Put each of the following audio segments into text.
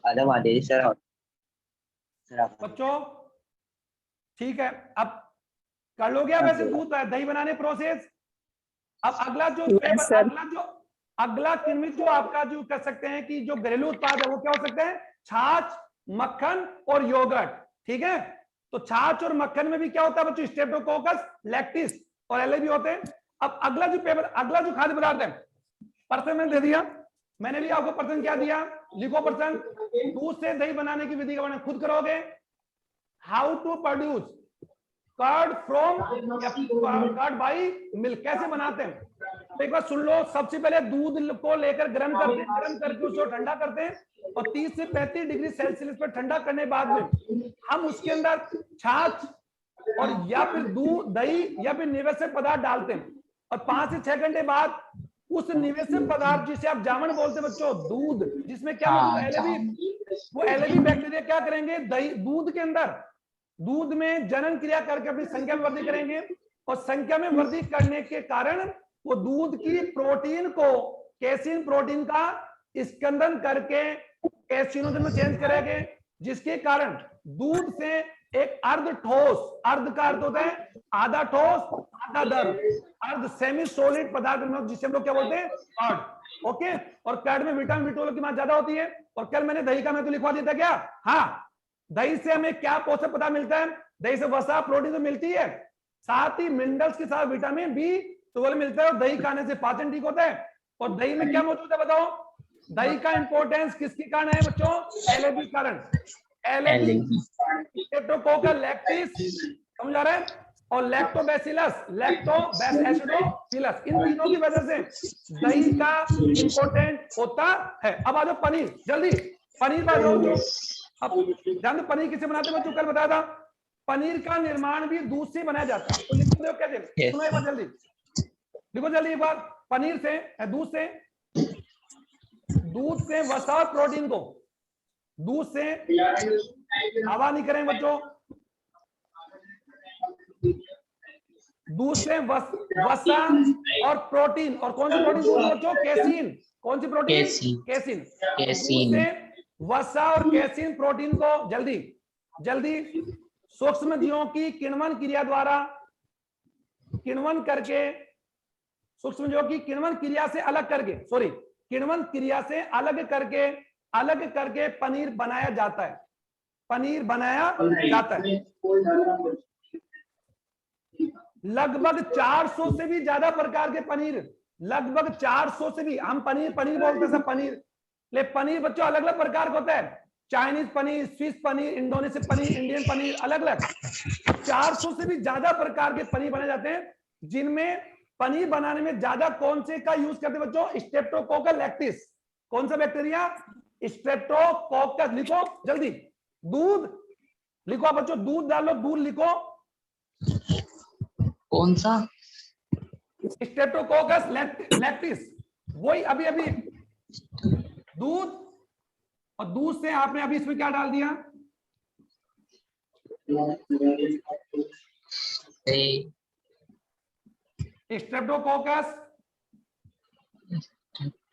आदम आदेश sir. बच्चों ठीक है, अब कर लो गया वैसे दूध दही बनाने प्रोसेस। अब अगला जो अगला किण्वित जो आपका जो कर सकते हैं कि जो घरेलू उत्पाद है वो क्या हो सकते हैं, छाछ, मक्खन और योगर्ट। ठीक है, तो छाछ और मक्खन में भी क्या होता है बच्चों, स्ट्रेप्टोकोकस, लैक्टिस और एलएबी होते हैं। अब अगला जो खाद्य पदार्थ है, पर्सन मैंने दे दिया, मैंने भी आपको पर्सन क्या दिया, लिखो पर्सन। दूध से दही बनाने की विधि का वर्णन खुद करोगे। How to produce curd from curd by milk, कैसे बनाते हैं तो एक बार सुन लो। सबसे पहले दूध को लेकर गर्म करते हैं, गर्म करके उसको ठंडा करते हैं और 30 से 35 डिग्री सेल्सियस पर ठंडा करने के बाद में हम उसके अंदर छाछ और या फिर दूध, दही या फिर निवेशक पदार्थ डालते हैं और 5 से 6 घंटे बाद उस निवेशक पदार्थ जिसे आप जामन बोलते हैं बच्चों, दूध जिसमें क्या मौजूद है, एलएबी, वो एलएबी बैक्टीरिया क्या करेंगे, दही दूध के अंदर, दूध में जनन क्रिया करके अपनी संख्या में वृद्धि करेंगे और संख्या में वृद्धि करने के कारण वो दूध की प्रोटीन को कैसीन प्रोटीन का स्कंदन करके कैसिनोजन में चेंज करेंगे, जिसके कारण दूध से एक अर्ध ठोस, अर्ध का अर्थ होता है आधा ठोस आधा दर्द, अर्ध सेमी सॉलिड पदार्थ जिसे हम लोग क्या बोलते हैं, कर्ड। ओके, और कर्ड में विटामिन बी12 की मात्रा ज्यादा होती है। और कल मैंने दही का मैं तो लिखवा देता क्या, हाँ, दही से हमें क्या पोषक पदार्थ मिलता है, दही से वसा, प्रोटीन तो मिलती है, साथ ही मिनरल्स के साथ विटामिन बी तो मिलता है और दही खाने से पाचन ठीक होता है। और दही में क्या मौजूद है बताओ, दही का इंपॉर्टेंस किसके कारण है बच्चों, एलएबी कारण, एलएबी, स्ट्रेप्टोकोकस लैक्टिस, समझ आ रहा है, और लैक्टोबैसिलस, लैक्टोबैसिलस, इन तीनों की वजह से दही का इंपॉर्टेंट होता है। अब आ जाओ पनीर, जल्दी पनीर बात जो, अब ध्यान दो पनीर किसे बनाते हैं बच्चों, कल बताया था, पनीर का निर्माण भी दूध से बनाया जाता है। तो लिखो कैसे, सुनो एक बार जल्दी, लिखो जल्दी एक बार, पनीर से, दूध से वसा और प्रोटीन को, दूध से हवा नहीं करें बच्चों, दूध से वसा और प्रोटीन, और कौन सी प्रोटीन बच्चों, कैसीन, कौन सी प्रोटीन, कैसीन, दूध से वसा और कैसीन प्रोटीन को जल्दी जल्दी सूक्ष्म जीवों की किण्वन क्रिया द्वारा किण्वन करके, सूक्ष्म जीवों की किण्वन क्रिया से अलग करके, सॉरी, किण्वन क्रिया से अलग करके पनीर बनाया जाता है, पनीर बनाया जाता है। लगभग 400 से भी ज्यादा प्रकार के पनीर, लगभग 400 से भी, हम पनीर बोलते हैं सब पनीर, ले पनीर बच्चों अलग अलग प्रकार का होता है, Chinese paneer, Swiss paneer, Indonesian paneer, Indian paneer, अलग अलग 400 से भी ज्यादा प्रकार के पनीर बनाए जाते हैं, जिनमें पनीर बनाने में ज्यादा कौन से का यूज करते हैं बच्चों, स्ट्रेप्टोकोकस लैक्टिस, कौन सा बैक्टीरिया, स्ट्रेप्टोकोकस, लिखो जल्दी, दूध लिखो बच्चों, दूध डालो, दूध लिखो, कौन सा, स्ट्रेप्टोकोकस लैक्टिस, वही अभी दूध, और दूध से आपने अभी इसमें क्या डाल दिया, स्ट्रेप्टोकोकस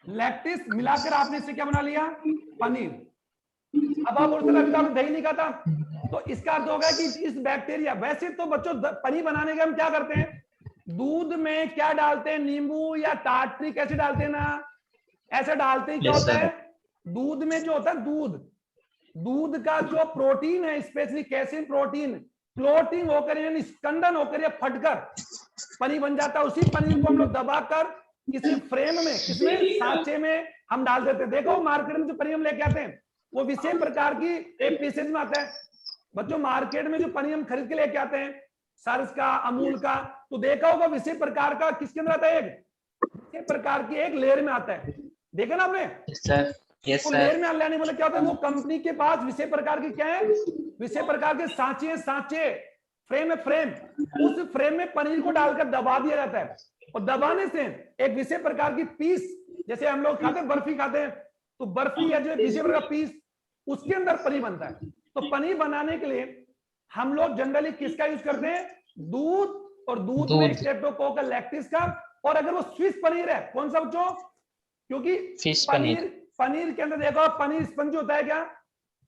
लैक्टिस मिलाकर आपने इससे क्या बना लिया, पनीर। अब आप बोलते हैं आपने दही नहीं खाता, तो इसका अर्थ होगा कि इस बैक्टीरिया, वैसे तो बच्चों पनीर बनाने के हम क्या करते हैं, दूध में क्या डालते हैं, नींबू या टार्ट्रिक एसिड डालते हैं ना, ऐसा डालते ही क्या होता है, दूध में जो होता है दूध का जो प्रोटीन है, स्पेशली कैसीन प्रोटीन, क्लोटिंग होकर यानी स्कंदन होकर या फटकर पनीर बन जाता है। उसी पनीर को हम लोग दबाकर किसी फ्रेम में, किसमें, सांचे में हम डाल देते हैं। देखो मार्केट में जो पनीर हम लेके आते हैं वो विशेष प्रकार की एक पीसेज में आता है बच्चों, मार्केट में जो पनीर हम खरीद के लेके आते हैं सर्स का, अमूल का, तो देखा होगा विशेष प्रकार का किसके अंदर आता है, एक विशेष प्रकार की एक लेयर में आता है, देखा ना आपने, yes, लेयर में लाने वाला क्या होता है, वो कंपनी के पास विशेष प्रकार के क्या है, विशेष प्रकार के सांचे, फ्रेम है, फ्रेम, उस फ्रेम में पनीर को डालकर दबा दिया जाता है, और दबाने से एक विशेष प्रकार की पीस, जैसे हम लोग खाते हैं बर्फी खाते हैं, तो बर्फी या जो विशेष प्रकार पीस, उसके अंदर पनीर बनता है। तो पनीर बनाने के लिए हम लोग जनरली किसका यूज करते हैं, दूध, और दूध में स्ट्रेप्टोकोकस लैक्टिस का, और अगर वो स्विस पनीर है, कौन सा बच्चों, क्योंकि पनीर के अंदर देखो, पनीर स्पंज होता है क्या,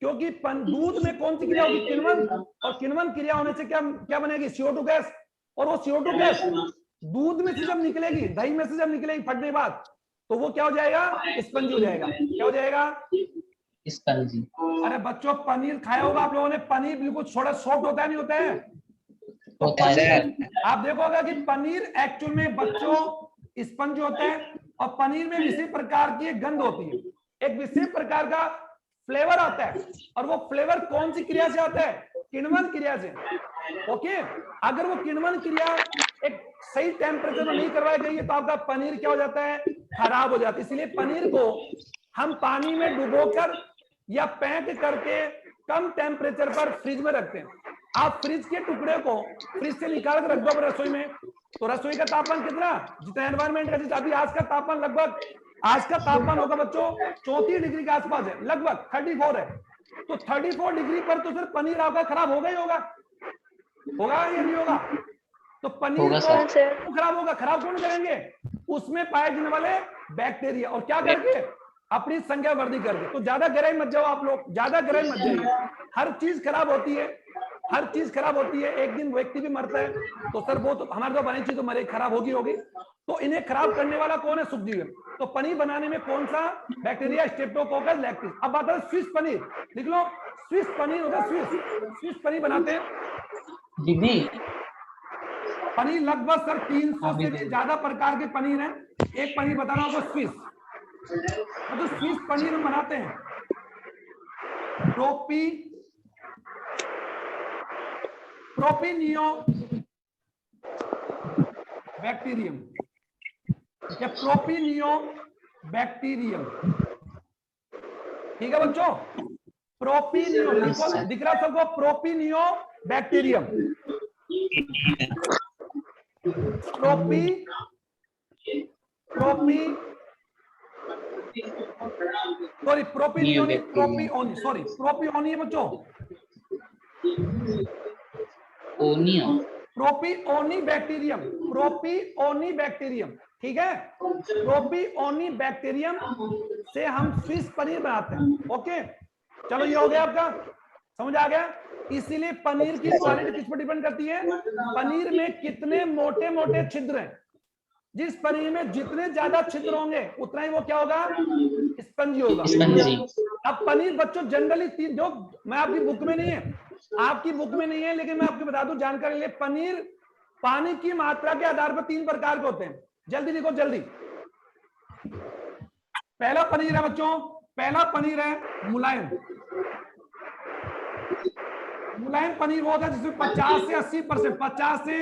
क्योंकि दूध में कौन सी क्रिया होगी, किण्वन, और किण्वन क्रिया होने से क्या क्या बनेगी, CO2 गैस, और वो CO2 गैस दूध में से जब निकलेगी, दही में से जब निकलेगी फटने के बाद, तो वो क्या हो जाएगा, स्पंजी हो जाएगा। क्या हो जाएगा, स्पंजी। अरे बच्चों पनीर खाया होगा आप लोगों ने, पनीर बिल्कुल थोड़ा सॉफ्ट होता है नहीं होता है, तो पनीर आप देखोगे कि पनीर एक्चुअल में बच्चों स्पंज होता है, और पनीर में विशेष प्रकार की एक गंध होती है, एक विशेष प्रकार का फ्लेवर आता है, और वो फ्लेवर कौन सी क्रिया से आता है, किण्वन क्रिया से। ओके, अगर वो किण्वन क्रिया एक सही टेम्परेचर में नहीं करवाई गई है तो आपका पनीर क्या हो जाता है, खराब हो जाता है। इसलिए पनीर को हम पानी में डुबोकर या पैक करके कम टेम्परेचर पर फ्रिज में रखते हैं। आप फ्रिज के टुकड़े को फ्रिज से निकाल कर रख दो रसोई में, तो रसोई का तापमान कितना, जितना एनवायरमेंट का, जैसे अभी आज का तापमान लगभग, आज का तापमान होगा बच्चों 34 डिग्री के आसपास है, लगभग 34 है, तो 34 डिग्री पर तो फिर पनीर आपका खराब होगा ही होगा, होगा या नहीं होगा, तो पनीर को खराब होगा, खराब कौन करेंगे, उसमें पाए जाने वाले बैक्टीरिया, और क्या करके अपनी संख्या वृद्धि करके। तो ज्यादा गहराई मत जाओ आप लोग, ज्यादा गहराई मत जाइए, हर चीज खराब होती है, हर चीज खराब होती है, एक दिन व्यक्ति भी मरता है, तो सर वो तो हमारे तो बनी चीज तो मरे खराब होगी होगी, तो इन्हें खराब करने वाला कौन है, सूक्ष्मजीव। तो पनीर बनाने में कौन सा बैक्टीरिया, स्ट्रेप्टोकोकस लैक्टिस। अब बात है स्विस पनीर, लिख लो, स्विस पनीर होता है, स्विस पनीर बनाते हैं दीदी, पनीर लगभग सर 300 से भी ज्यादा प्रकार के पनीर हैं, एक पनीर बता रहा हूं आपको स्विस, तो स्विस पनीर हम बनाते हैं प्रोपिनियो बैक्टीरियम या प्रोपिनियो बैक्टीरियम, ठीक है बच्चों, प्रोपिनियो दिख रहा सबको, प्रोपिनियो बैक्टीरियम, प्रोपियोनी है बच्चों, प्रोपियोनी बैक्टीरियम, ठीक है, प्रोपियोनी बैक्टीरियम से हम स्विस पनीर बनाते हैं। ओके, चलो ये हो गया आपका, समझ आ गया। इसीलिए पनीर की क्वालिटी किस पर डिपेंड करती है, पनीर में कितने मोटे मोटे छिद्र हैं, जिस पनीर में जितने ज्यादा छिद्र होंगे उतना ही वो क्या होगा, स्पंजी होगा। अब पनीर बच्चों जनरली जो मैं आपकी बुक में नहीं है, आपकी बुक में नहीं है, लेकिन मैं आपको बता दूं जानकारी लिए, पनीर पानी की मात्रा के आधार पर 3 प्रकार के होते हैं। जल्दी लिखो जल्दी। पहला पनीर है बच्चों, पहला पनीर है मुलायम, मुलायम पनीर वो होता है जिसमें 50 से 80%, 50 से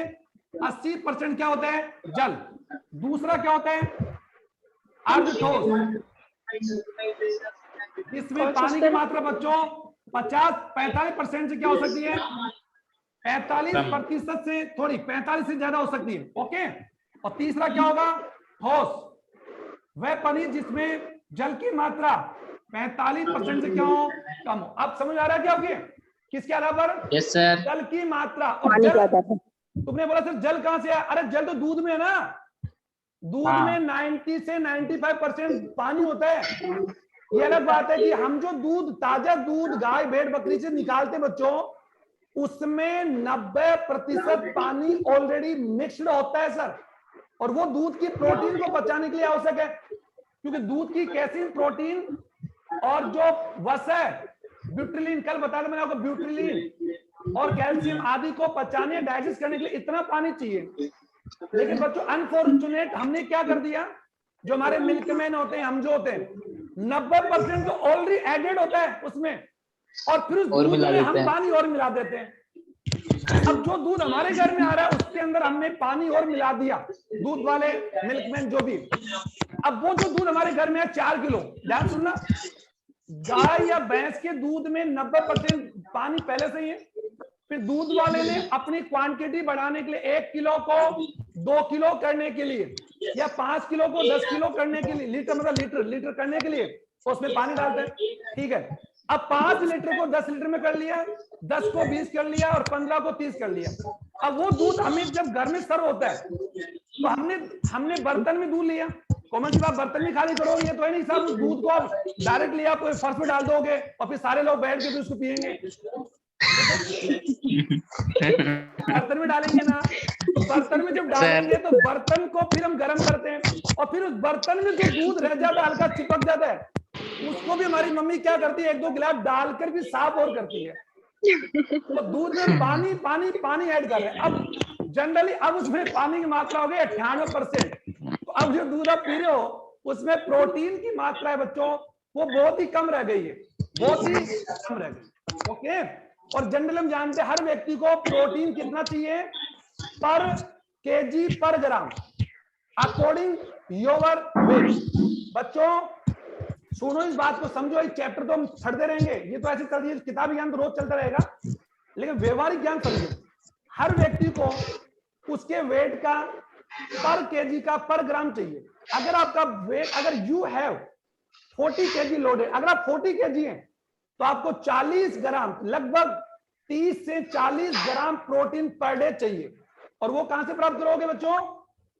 80% क्या होता है, जल। दूसरा क्या होता है, अर्ध ठोस, इसमें पानी की मात्रा बच्चों 45% से क्या हो सकती है, 45% से थोड़ी 45 से ज्यादा हो सकती है। ओके, और तीसरा क्या होगा, ठोस, वह पनीर जिसमें जल की मात्रा 45% से क्या हो, कम हो। अब समझ आ रहा है क्या आपके, किसके आधार पर, यस सर, जल की मात्रा। और जल, तुमने बोला सर जल कहां से है, अरे जल तो दूध में है ना, दूध में 90 से 95% पानी होता है। ये अलग बात है कि हम जो दूध, ताजा दूध गाय भेड़ बकरी से निकालते बच्चों, उसमें 90% पानी ऑलरेडी मिक्स्ड होता है सर, और वो दूध की प्रोटीन को बचाने के लिए आवश्यक है, क्योंकि दूध की कैसीन, प्रोटीन और जो वसा है, ब्यूट्रिलिन, कल बता दें मैंने आपको, ब्यूट्रिलिन और कैल्शियम आदि को पचाने, डाइजेस्ट करने के लिए इतना पानी चाहिए। लेकिन बच्चों अनफॉर्चुनेट हमने क्या कर दिया, जो हमारे मिल्कमैन होते हैं, हम जो होते हैं, 90% तो ऑलरेडी एडेड होता है उसमें, और फिर उस दूध में हम पानी और मिला देते हैं। अब जो दूध हमारे घर में आ रहा है उसके अंदर हमने पानी और मिला दिया, दूध वाले मिल्कमैन जो भी। अब वो जो दूध हमारे घर में है 4 किलो, ध्यान सुनना, गाय या भैंस के दूध में 90% पानी पहले से ही है, फिर दूध वाले ने अपनी क्वांटिटी बढ़ाने के लिए 1 किलो को 2 किलो करने के लिए, या 5 किलो को 10 किलो करने के लिए, लीटर मतलब लीटर करने के लिए उसमें पानी डालते हैं। ठीक है, अब 5 लीटर को 10 लीटर में कर लिया, 10 को 20 कर लिया, और 15 को 30 कर लिया। अब वो दूध हमें जब घर में सर्व होता है, तो हमने बर्तन में दूध लिया, कॉमन सी बात, बर्तन में खाली करोगे ये तो है नहीं साहब, उस दूध को आप डायरेक्ट ले आप फर्श पे डाल दोगे और फिर सारे लोग बैठ के फिर उसको पियेंगे। बर्तन में डालेंगे ना, तो बर्तन में जब डालेंगे तो बर्तन को फिर हम गर्म करते हैं और फिर उस बर्तन में जो दूध रह जाता है हल्का चिपक जाता है, उसको भी हमारी मम्मी क्या करती है, एक दो गिलास डालकर भी साफ और करती है। तो दूध में पानी पानी पानी ऐड कर रहे हैं। अब जनरली अब उसमें पानी की मात्रा हो गई 98%। तो अब जो दूध आप पी रहे हो उसमें प्रोटीन की मात्रा है बच्चों वो बहुत ही कम रह गई है, बहुत ही कम रह गई। ओके, और जनरल हम जानते हैं हर व्यक्ति को प्रोटीन कितना चाहिए पर केजी पर ग्राम अकॉर्डिंग योर वेट। बच्चों सुनो, इस बात को समझो, इस चैप्टर तो हम छड़ते रहेंगे, ये तो ऐसे चल रही है, किताबी ज्ञान तो रोज चलता रहेगा, लेकिन व्यवहारिक ज्ञान समझो। हर व्यक्ति को उसके वेट का पर केजी का पर ग्राम चाहिए। अगर आपका वेट, अगर यू हैव 40 केजी लोडेड, अगर आप 40 केजी हैं तो आपको 40 ग्राम, लगभग 30 से 40 ग्राम प्रोटीन पर डे चाहिए। और वो कहां से प्राप्त करोगे बच्चों?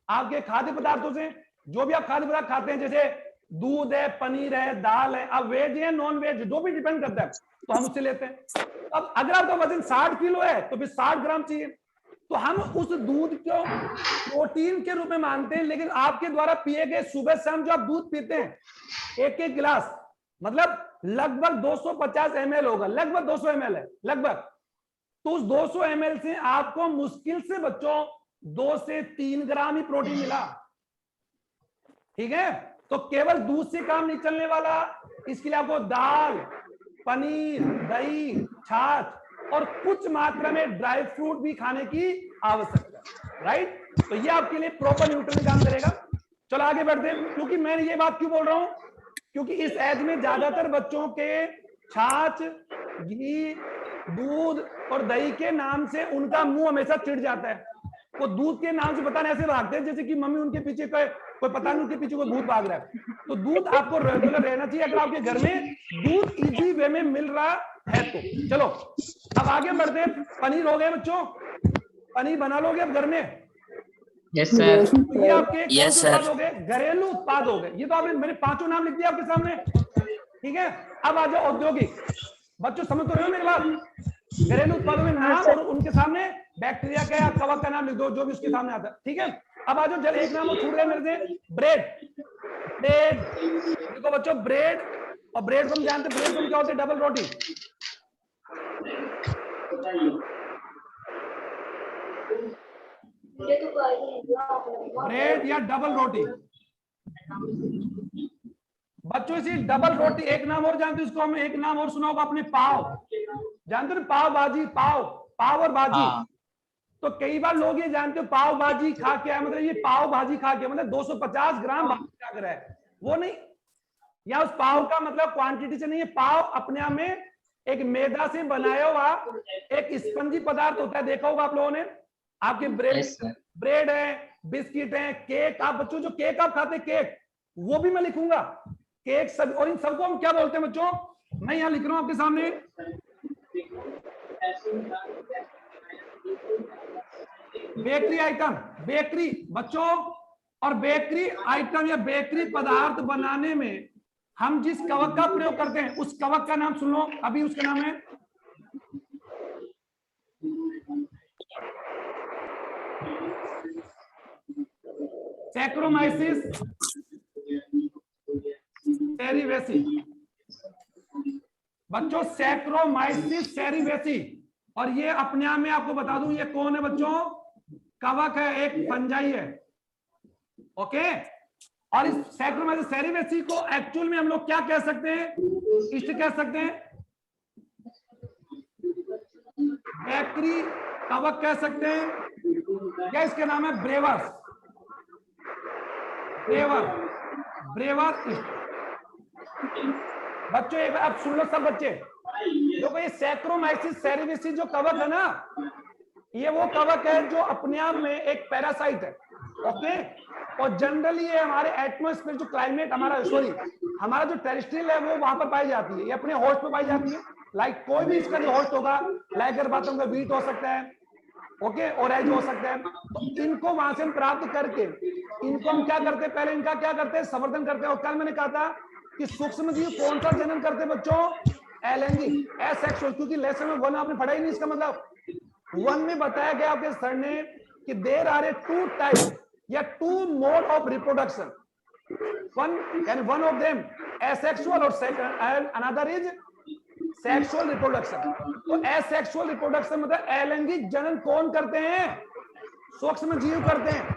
आपके खाद्य पदार्थों से, जो भी आप खाद्य पदार्थ खाते हैं, जैसे दूध है, पनीर है, दाल है, अब वेज है नॉन वेज जो भी डिपेंड करता है तो हम उससे लेते हैं। अब अगर आपका वजन 60 किलो है तो फिर 60 ग्राम चाहिए, तो हम उस दूध को प्रोटीन के रूप में मानते हैं। लेकिन आपके द्वारा पिए गए सुबह शाम जो आप दूध पीते हैं एक एक गिलास, मतलब लगभग 250 ml होगा, लगभग 200 ml है लगभग, तो उस 200 ml से आपको मुश्किल से बच्चों 2 से 3 ग्राम ही प्रोटीन मिला। ठीक है, तो केवल दूध से काम नहीं चलने वाला, इसके लिए आपको दाल, पनीर, दही, छाछ और कुछ मात्रा में ड्राई फ्रूट भी खाने की आवश्यकता है। राइट, तो ये आपके लिए प्रॉपर न्यूट्रिशन काम करेगा। चलो आगे बढ़ते हैं। क्योंकि मैं ये बात क्यों बोल रहा हूं, क्योंकि इस एज में ज्यादातर बच्चों के छाछ, घी, दूध और दही के नाम से उनका मुंह हमेशा चिढ़ जाता है। वो दूध के नाम से पता नहीं ऐसे भागते हैं जैसे कि मम्मी उनके पीछे कोई पता नहीं उनके पीछे कोई भूत भाग रहा है। तो दूध आपको रेगुलर रहना चाहिए अगर आपके घर में दूध इजी वे में मिल रहा है तो। चलो अब आगे बढ़ते हैं। पनीर हो गए बच्चों, पनीर बना लोगे अब घर में? Yes sir. तो ये आपके कौन से उत्पाद हो गए? घरेलू उत्पाद हो गए। ये तो आपने मैंने 5 नाम लिख दिया आपके सामने। ठीक है, अब आ जाओ औद्योगिक। बच्चों समझ तो रहे हो मेरी बात? घरेलू उत्पादों में नाम और उनके सामने बैक्टीरिया का या कवक का नाम लिख दो जो भी उसके सामने आता है। ठीक है, अब आ जाओ, जल एक नाम और छूट गए मेरे से, ब्रेड। ब्रेड देखो बच्चों, ब्रेड, और ब्रेड को हम जानते हैं, ब्रेड को क्या होते हैं? डबल रोटी। ब्रेड या डबल रोटी बच्चों, इसी डबल रोटी एक नाम और जानते हो इसको, हम एक नाम और सुना होगा आपने, पाव। जानते हो पाव भाजी, पाव और भाजी। तो कई बार लोग ये जानते हो पाव भाजी खा के, मतलब ये पाव भाजी खा के मतलब 250 ग्राम भाजी खा कर है, वो नहीं। या उस पाव का मतलब क्वांटिटी से नहीं है। पाव अपने आप में एक मैदा से बनाया हुआ एक स्पंजी पदार्थ होता है, देखा होगा आप लोगों ने। आपके ब्रेड है, बिस्किट है, केक। आप बच्चों जो केक आप खाते हैं, केक वो भी मैं लिखूंगा, केक सब। और इन सबको हम क्या बोलते हैं बच्चों? मैं यहाँ लिख रहा हूं आपके सामने, बेकरी आइटम। बेकरी बच्चों, और बेकरी आइटम या बेकरी पदार्थ बनाने में हम जिस कवक का प्रयोग करते हैं उस कवक का नाम सुन लो अभी। उसका नाम है सैक्रोमाइसिस सेरिवेसी। बच्चों सैक्रोमाइसिस सेरिवेसी, और ये अपने आप में आपको बता दूं ये कौन है बच्चों? कवक है, एक फंजाई है। ओके, और इस सैक्रोमाइसिस सेरिवेसी को एक्चुअल में हम लोग क्या कह सकते हैं? इष्ट कह सकते हैं, बेकरी कवक कह सकते हैं, क्या इसका नाम है? ब्रेवर। ब्रेवर, ब्रेवर इष्ट। बच्चों एक बार आप सुन लो सब बच्चे, देखो ये सैक्रोमाइसिस सेरिवेसी जो कवक है ना, ये वो कवक है जो अपने आप में एक पैरासाइट है। ओके, और जनरली ये हमारे एटमॉस्फेयर जो क्लाइमेट हमारा, सॉरी हमारा जो टेरेस्ट्रियल है वो वहां पर पाई जाती है, ये अपने होस्ट पे पाई जाती है। लाइक कोई भी इसका जो होस्ट होगा, लाइक अगर बात होगा वीट हो सकता है, ओके, और एज हो सकता है। तो इनको वहां से हम प्राप्त करके इनको हम क्या करते हैं, पहले इनका क्या करते हैं, संवर्धन करते हैं। और कल मैंने कहा था कि सूक्ष्म जीव कौन सा जनन करते हैं बच्चों, एलैंगिक, एसेक्सुअल, क्योंकि लेसन में 1 आपने पढ़ा ही नहीं। इसका मतलब 1 में बताया गया आपके सर ने कि देयर आर ए 2 टाइप या 2 mode of reproduction, one of them asexual और second and another is sexual reproduction। तो asexual reproduction मतलब अलैंगिक जनन कौन करते हैं, सूक्ष्म जीव करते हैं,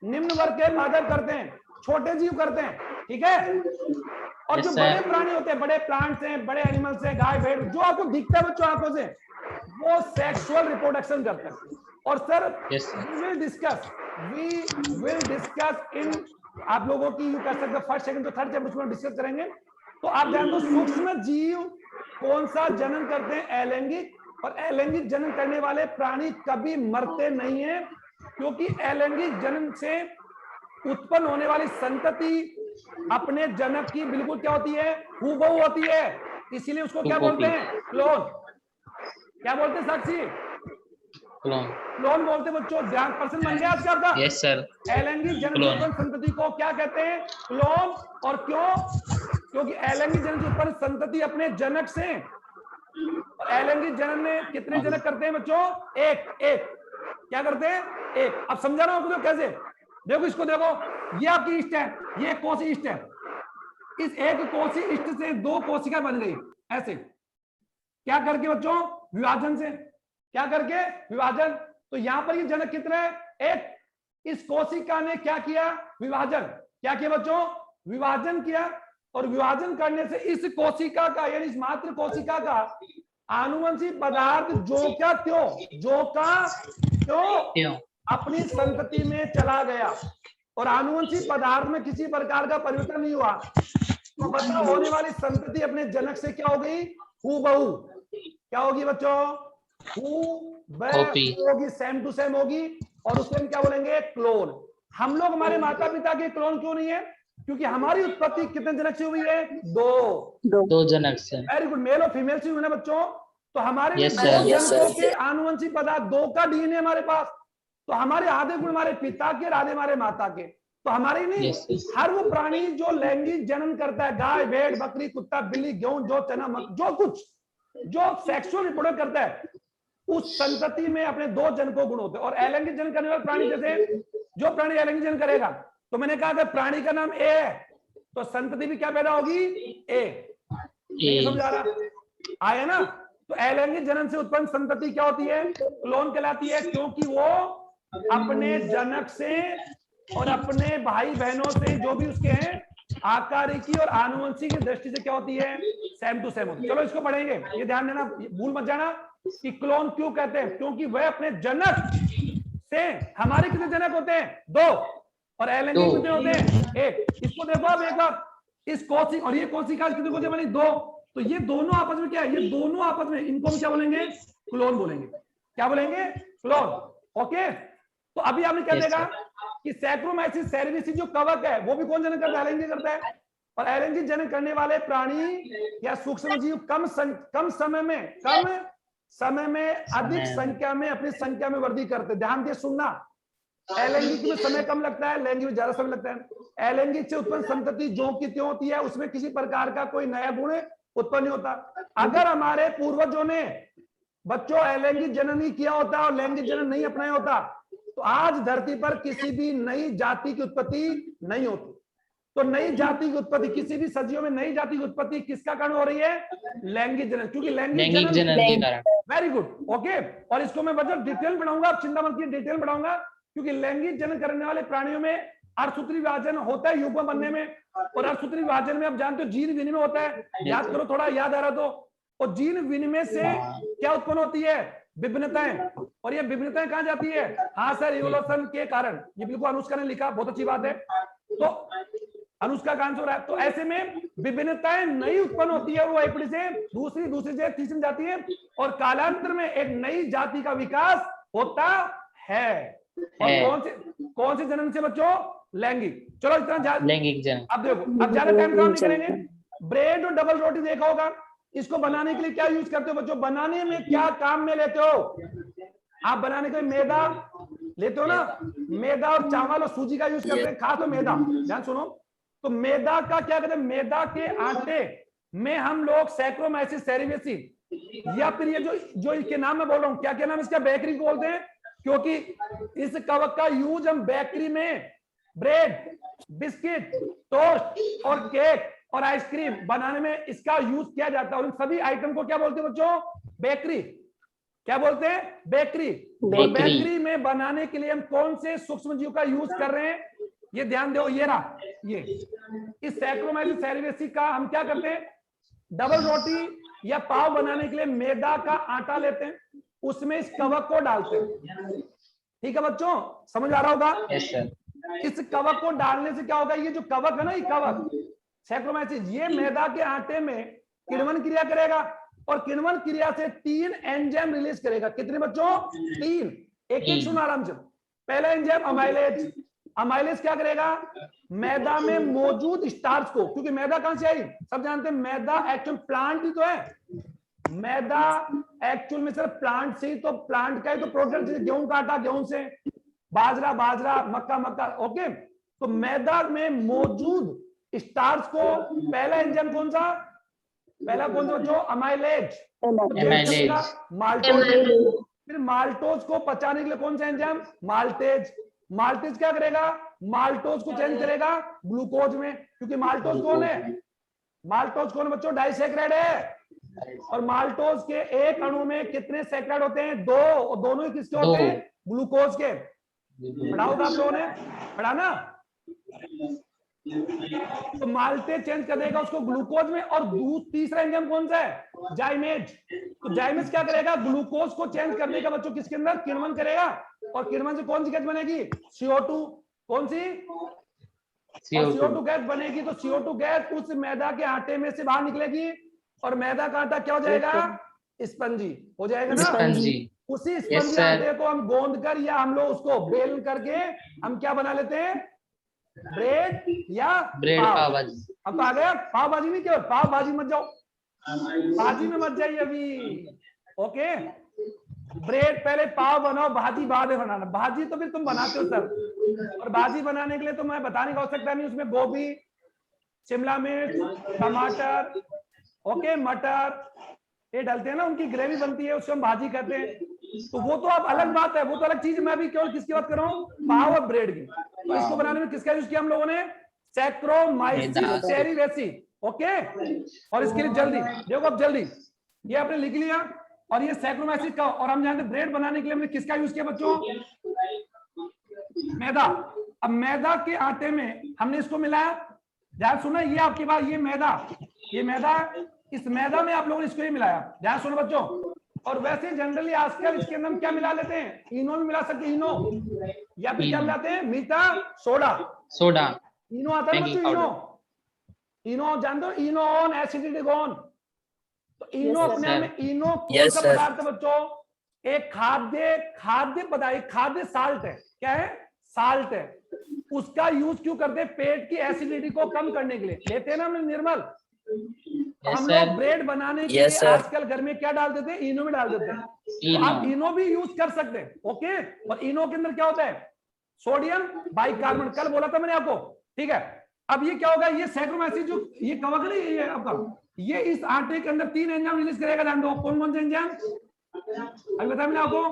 निम्न वर्ग के मादक करते हैं, छोटे जीव करते हैं, ठीक है। और जो बड़े प्राणी होते हैं, बड़े प्लांट्स हैं, बड़े एनिमल्स हैं, गाय भेड़, जो आपको दिखता है बच्चों आंखों से, वो सेक्सुअल रिप्रोडक्शन करते हैं। और sir we will discuss in, आप लोगों की यू कह सकते फर्स्ट सेकंड तो थर्ड चैप्टर में डिस्कस करेंगे। तो आप जान दो सूक्ष्म जीव कौन सा जनन करते हैं, अलैंगिक। और अलैंगिक जनन करने वाले प्राणी कभी मरते नहीं है, क्योंकि अलैंगिक जनन से उत्पन्न होने वाली संतति अपने जनक की बिल्कुल क्या होती है, हूबहू होती है। इसीलिए उसको क्या बोलते हैं, क्लोन। क्या बोलते हैं साक्षी, क्लोन बोलते बच्चों। ध्यान, पर्सन बन गया आज आपका। Yes sir. अलैंगिक जनन से उत्पन्न संतति को क्या कहते हैं, क्लोन। और क्यों, क्योंकि अलैंगिक जनन से उत्पन्न संतति अपने जनक से, और अलैंगिक जनन में कितने जनक करते हैं बच्चों, एक। क्या करते हैं, एक। अब समझा रहा हूं कैसे, देखो इसको देखो, ये आपकी ईस्ट है, ये कोसी ईस्ट है। इस एक कोसी ईस्ट से 2 कोशिका बन गई, ऐसे। क्या करके बच्चों, विभाजन से। क्या करके, विभाजन। तो यहां पर ये जनक कितने हैं, एक। इस कोशिका ने क्या किया, विभाजन। क्या किया बच्चों, विभाजन किया। और विभाजन करने से इस कोशिका का, यानी इस मात्र कोशिका का आनुवंशिक पदार्थ जो का त्यों अपनी संतति में चला गया, और आनुवंशिक पदार्थ में किसी प्रकार का परिवर्तन नहीं हुआ। तो मतलब होने वाली संतति अपने जनक से क्या हो गई, हूबहू। क्या होगी बच्चों, होगी, सेम टू सेम होगी। और उसे हम क्या बोलेंगे, क्लोन। हम लोग हमारे माता पिता के क्लोन क्यों नहीं है, क्योंकि हमारी उत्पत्ति कितने जनक से हुई है, 2 जनक से। वेरी गुड, मेल और फीमेल से हुई ना बच्चों। तो हमारे जनकों के आनुवंशिक पदार्थ 2 का डीएनए हमारे पास। तो हमारे आधे गुण हमारे पिता के और आधे हमारे माता के। तो हमारे नहीं, हर वो प्राणी जो लैंगिक जनन करता है, गाय भेड़ बकरी कुत्ता बिल्ली गेहूं जो चना जो कुछ जो सेक्सुअल रिप्रोडक्ट करता है, उस संतति में अपने 2 जनकों गुण होते हैं। और अलैंगिक जनन करने वाले प्राणी, जैसे जो प्राणी अलैंगिक जनन करेगा, तो मैंने कहा अगर प्राणी का नाम ए है तो संतति भी क्या पैदा होगी, ए। समझा रहा आया ना। तो अलैंगिक जनन से उत्पन्न संतति क्या होती है, क्लोन कहलाती है, क्योंकि वो अपने जनक से और अपने भाई बहनों से जो भी उसके हैं आकारिकी और आनुवंशिक की दृष्टि से क्या होती है, सेम टू सेम होती है। चलो इसको पढ़ेंगे, ये ध्यान देना, भूल मत जाना कि क्लोन क्यों कहते हैं, क्योंकि वह अपने जनक से, हमारे कितने जनक होते हैं, 2, और अलैंगिक कितने होते हैं, 1। इसको देखो आप एक बार, इस कोशिका और ये कोशिका कितने कोशिका बनी, 2। तो ये दोनों आपस में क्या है, ये दोनों आपस में, इनको हम क्या बोलेंगे, क्लोन बोलेंगे। क्या बोलेंगे, क्लोन। ओके। तो अभी आपने क्या देखा कि सैक्रोमाइसिस सेरेविसिस जो कवक है, वो भी कौन जनन करता है, अलैंगिक करता है। और अलैंगिक जनन करने वाले प्राणी या सूक्ष्म जीव कम समय में अधिक संख्या में अपनी संख्या में वृद्धि करते। ध्यान दिए सुनना, अलैंगिक में समय कम लगता है, लैंगिक में ज्यादा समय लगता है। अलैंगिक से उत्पन्न संतति जो की त्यों होती है, उसमें किसी प्रकार का कोई नया गुण उत्पन्न नहीं होता। अगर हमारे पूर्वजों ने बच्चों अलैंगिक जनन ही किया होता और लैंगिक जनन नहीं अपनाया होता, तो आज धरती पर किसी भी नई जाति की उत्पत्ति नहीं होती। तो नई जाति की उत्पत्ति, किसी भी सजीव में नई जाति की उत्पत्ति किसका कारण हो रही है, लैंगिक जनन, क्योंकि लैंगिक जनन के कारण। Very good, okay. और इसको मैं मतलब डिटेल पढ़ाऊंगा, आप चिंता मत कीजिए, डिटेल पढ़ाऊंगा, क्योंकि लैंगिक जनन करने वाले प्राणियों में अर्धसूत्री विभाजन होता है युग्म बनने में। और अर्धसूत्री विभाजन में आप जानते हो जीन विनिमय होता है, याद करो थोड़ा, याद आ रहा तो। और जीन विनिमय से क्या उत्पन्न होती है, विभिन्नताएं। और ये विभिन्नताएं कहां जाती है, हाँ सर, इवोल्यूशन के कारण। ये बिल्कुल अनुष्का ने लिखा, बहुत अच्छी बात है। तो अनुष्का का आंसर है। तो ऐसे में विभिन्नताएं नई उत्पन्न होती है, वो एक पीढ़ी से दूसरी से तीसरी जाती है, और कालांतर में एक नई जाति का विकास होता है। और कौन से जन्म से बच्चों, लैंगिक। चलो इतना लैंगिक जनन। अब देखो, अब ज्यादा टाइम काम नहीं करेंगे। ब्रेड और डबल रोटी देखा होगा, इसको बनाने के लिए क्या यूज करते हो बच्चों, बनाने में क्या काम में लेते हो, आप बनाने के लिए मैदा लेते हो ना, मैदा और चावल और सूजी का यूज करते हैं, खास तो मैदा। ध्यान सुनो, तो मैदा का क्या कहते हैं, मैदा के आटे में हम लोग सैक्रोमाइसिस सेरेवियसिस या फिर ये जो इसके नाम मैं बोल रहा हूँ, क्या क्या नाम इसका, बेकरी को बोलते हैं, क्योंकि इस कवक का यूज हम बेकरी में ब्रेड, बिस्किट, टोस्ट और केक और आइसक्रीम बनाने में इसका यूज किया जाता है। और इन सभी आइटम को क्या बोलते हैं बच्चों, बेकरी। क्या बोलते हैं, बेकरी। और बेकरी में बनाने के लिए हम कौन से सूक्ष्म जीव का यूज कर रहे हैं, ये ध्यान दो, ये रहा, ये इस सैक्रोमाइसिस सेरेवियसिस का हम क्या करते हैं, डबल रोटी या पाव बनाने के लिए मैदा का आटा लेते हैं, उसमें इस कवक को डालते हैं। ठीक है बच्चों, समझ आ रहा होगा? Yes sir. इस कवक को डालने से क्या होगा, ये जो कवक है ना, ये कवक सैक्रोमाइसिस, ये मैदा के आटे में किण्वन क्रिया करेगा और किण्वन क्रिया से 3 एंजाइम रिलीज करेगा। कितने बच्चों, 3। एक एक सुनो आराम से। पहला एंजाइम अमाइलेज। अमाइलेज क्या करेगा, मैदा में मौजूद स्टार्च को, क्योंकि मैदा कहां से आई, सब जानते हैं मैदा एक्चुअल प्लांट ही तो है, मैदा एक्चुअल में सिर्फ प्लांट से ही तो, प्लांट का ही तो प्रोडक्ट, जैसे गेहूं का आटा गेहूं से, बाजरा बाजरा, मक्का मक्का, ओके। तो मैदा में मौजूद स्टार्च को पहला एंजाइम कौन सा, पहला कौन सा बच्चों, अमाइलेज। माल्टोज। फिर माल्टोज को पचाने के लिए कौन सा एंजाइम, माल्टेज। माल्टेज क्या करेगा, माल्टोज को चेंज करेगा ग्लूकोज में, क्योंकि माल्टोज कौन है, माल्टोज कौन बच्चों, डाइसैकेराइड है। और माल्टोज के एक अणु में कितने सैकेराइड होते हैं, 2, और दोनों ही किसके होते हैं, ग्लूकोज के। पढ़ा होगा आप लोगों ने, पढ़ा ना? तो माल्टे चेंज कर देगा उसको ग्लूकोज में। और तीसरा एंजाइम कौन सा है, जाइमेज। तो जाइमेज क्या करेगा, ग्लूकोज को चेंज करने का बच्चों किसके अंदर, किण्वन करेगा। और किण्वन से कौन सी गैस बनेगी, CO2। कौन सी, CO2 गैस बनेगी। तो CO2 गैस उस मैदा के आटे में से बाहर निकलेगी और मैदा का आटा क्या हो जाएगा, स्पंजी हो जाएगा ना। उसी स्पंजी आटे को हम गोंद कर या हम लोग उसको बेल करके हम क्या बना लेते हैं, ब्रेड या पाव भाजी। अब आ गया, पाव भाजी नहीं, केवल पाव भाजी मत जाओ, भाजी में मत जाइए अभी, ओके। ब्रेड पहले, पाव बनाओ, भाजी बाद में बनाना। भाजी तो फिर तुम बनाते हो सर, और भाजी बनाने के लिए तो मैं बताने की आवश्यकता नहीं, उसमें गोभी, शिमला मिर्च, टमाटर, ओके, मटर, ये डालते हैं ना, उनकी ग्रेवी बनती है, उसको हम भाजी कहते हैं। तो वो तो अब अलग बात है, वो तो अलग चीज। मैं भी केवल किसकी बात कर रहा हूँ, पाव और ब्रेड की। तो इसको बनाने में किसका यूज किया हम लोगों ने, सैक्रोमाइसिस सेरेवियसिस, ओके। और इसके लिए जल्दी देखो, अब जल्दी ये आपने लिख लिया, और ये सैक्रोमाइसिस का। और हम जानते हैं ब्रेड बनाने के लिए हमने किसका यूज किया बच्चों, मैदा। अब मैदा के आटे में हमने इसको मिलाया, ध्यान सुना, ये आपकी बात, ये मैदा, इस मैदा में आप लोगों ने इसको ही मिलाया, ध्यान सुनो बच्चों। और वैसे जनरली आजकल इसके अंदर हम क्या मिला लेते हैं, इनो भी मिला सकते हैं, इनो, या फिर क्या मिलाते हैं, मीठा सोडा। इनो आता है बच्चों, इनो जानते हो, इनो ऑन एसिडिटी ऑन। तो इनो अपने में, इनो कौन सा पदार्थ है बच्चों, एक खाद्य पदार्थ, खाद्य साल्ट है। क्या है, साल्ट है। उसका यूज क्यों करते हैं, पेट की एसिडिटी को कम करने के लिए लेते हैं ना हमने, निर्मल। हम लोग ब्रेड बनाने के लिए आजकल घर में क्या डाल देते हैं, इनो में डाल देते हैं। तो आप इनो भी यूज कर सकते हैं, ओके। और इनो के अंदर क्या होता है, सोडियम बाइकार्बोनेट, कल बोला था मैंने आपको, ठीक है। अब ये क्या होगा, ये सैक्रोमाइसिस जो ये कवक नहीं, ये आपका, ये इस आटे के अंदर 3 एंजाइम रिलीज करेगा। जान दो कौन कौन से एंजाइम, अभी बताया मैंने आपको,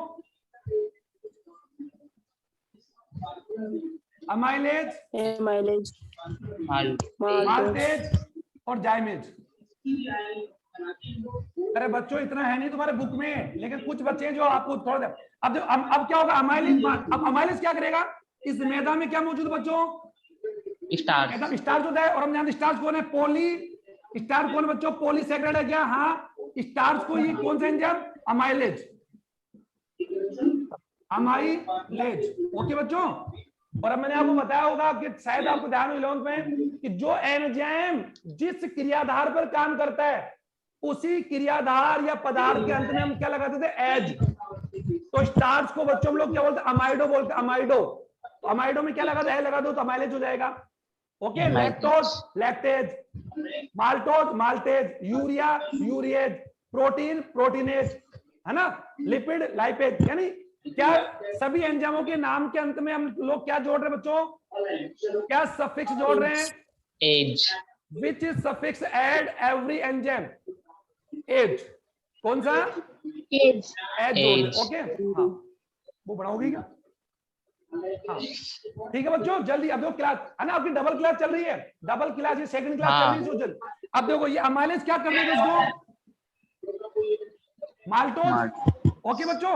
अमाइलेज, माल्टेज और जाइमेज। अरे बच्चों इतना है नहीं तुम्हारे बुक में, लेकिन कुछ बच्चे हैं जो आपको थोड़ा, अब क्या होगा, अमाइलेज। अब अमाइलेज क्या करेगा, इस मैदा में क्या मौजूद है बच्चों, स्टार्च होता है। और हम जानते स्टार्च कौन है, स्टार्च कौन बच्चों, पॉलीसैकेराइड है क्या, हाँ। स्टार्च को ये कौन सा एंजाइम, अमाइलेज, ओके बच्चों। और अब मैंने आपको बताया होगा कि शायद आपको ध्यान हो 11th में, कि जो एंजाइम जिस क्रियाधार पर काम करता है, उसी क्रियाधार या पदार्थ के अंत में हम क्या लगाते थे, एज। तो स्टार्च को बच्चों हम लोग क्या बोलते हैं, अमाइडो बोलते हैं, अमाइडो। तो अमाइडो में क्या लगा दो, लगा दो तो अमाइलेज हो जाएगा, okay. Lactose, lactase, maltose, maltase, urea, urease, protein, proteinase, है ना, लिपिड, लाइपेज। यानी क्या सभी एंजाइमों के नाम के अंत में हम लोग क्या जोड़ रहे हैं बच्चों? क्या सफिक्स जोड़ रहे हैं? Ase. Which is suffix add every enzyme? Ase. कौन सा? एज। एज जोड़ रहे हैं। एज। ओके, हाँ वो बढ़ाओगी क्या? हाँ ठीक है बच्चों, जल्दी। अब देखो क्लास है ना आपकी, डबल क्लास चल रही है, डबल क्लास, ये सेकंड क्लास चल रही है सोशल। अब देखो ये अमाइलेज क्या कर देगा इसको? माल्टोज। ओके बच्चों,